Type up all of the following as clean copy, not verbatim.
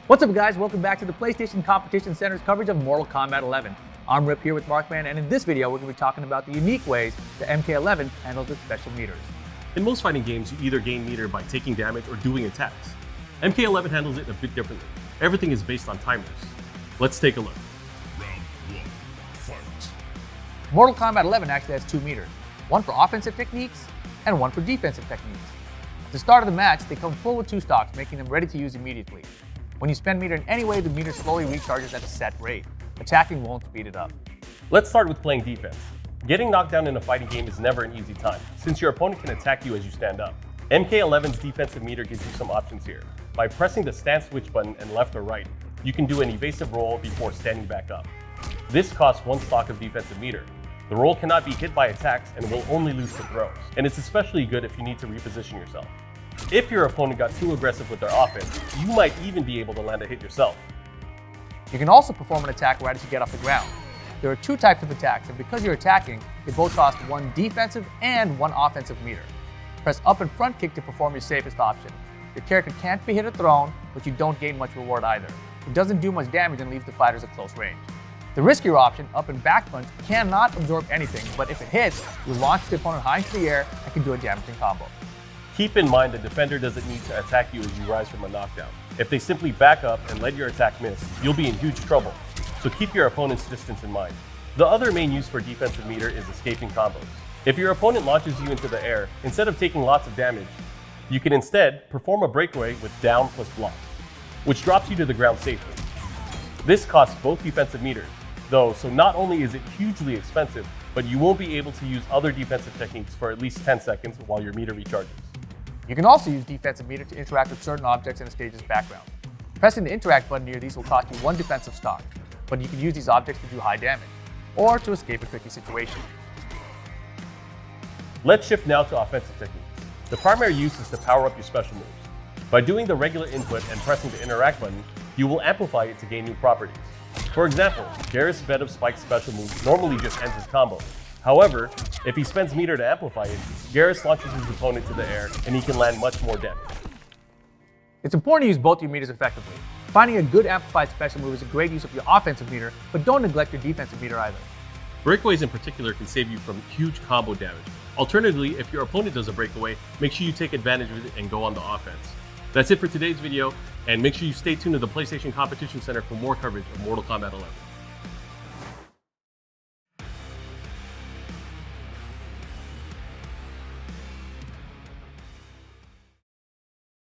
What's up guys, welcome back to the PlayStation Competition Center's coverage of Mortal Kombat 11. I'm Rip here with Markman, and in this video we're going to be talking about the unique ways the MK11 handles its special meters. In most fighting games, you either gain meter by taking damage or doing attacks. MK11 handles it a bit differently. Everything is based on timers. Let's take a look. Round 1, fight. Mortal Kombat 11 actually has 2 meters, one for offensive techniques and one for defensive techniques. At the start of the match, they come full with 2 stocks, making them ready to use immediately. When you spend meter in any way, the meter slowly recharges at a set rate. Attacking won't speed it up. Let's start with playing defense. Getting knocked down in a fighting game is never an easy time, since your opponent can attack you as you stand up. MK11's defensive meter gives you some options here. By pressing the stand switch button and left or right, you can do an evasive roll before standing back up. This costs 1 stock of defensive meter. The roll cannot be hit by attacks and will only lose to throws, and it's especially good if you need to reposition yourself. If your opponent got too aggressive with their offense, you might even be able to land a hit yourself. You can also perform an attack right as you get off the ground. There are 2 types of attacks, and because you're attacking, they both cost 1 defensive and 1 offensive meter. Press up and front kick to perform your safest option. Your character can't be hit or thrown, but you don't gain much reward either. It doesn't do much damage and leaves the fighters at close range. The riskier option, up and back punch, cannot absorb anything, but if it hits, you launch the opponent high into the air and can do a damaging combo. Keep in mind the defender doesn't need to attack you as you rise from a knockdown. If they simply back up and let your attack miss, you'll be in huge trouble, so keep your opponent's distance in mind. The other main use for defensive meter is escaping combos. If your opponent launches you into the air, instead of taking lots of damage, you can instead perform a breakaway with down plus block, which drops you to the ground safely. This costs both defensive meters, though, so not only is it hugely expensive, but you won't be able to use other defensive techniques for at least 10 seconds while your meter recharges. You can also use defensive meter to interact with certain objects in a stage's background. Pressing the interact button near these will cost you 1 defensive stock, but you can use these objects to do high damage, or to escape a tricky situation. Let's shift now to offensive techniques. The primary use is to power up your special moves. By doing the regular input and pressing the interact button, you will amplify it to gain new properties. For example, Garrus' Bed of Spikes special move normally just ends his combo. However, if he spends meter to amplify it, Garrus launches his opponent to the air and he can land much more damage. It's important to use both your meters effectively. Finding a good amplified special move is a great use of your offensive meter, but don't neglect your defensive meter either. Breakaways in particular can save you from huge combo damage. Alternatively, if your opponent does a breakaway, make sure you take advantage of it and go on the offense. That's it for today's video, and make sure you stay tuned to the PlayStation Competition Center for more coverage of Mortal Kombat 11.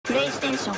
PlayStation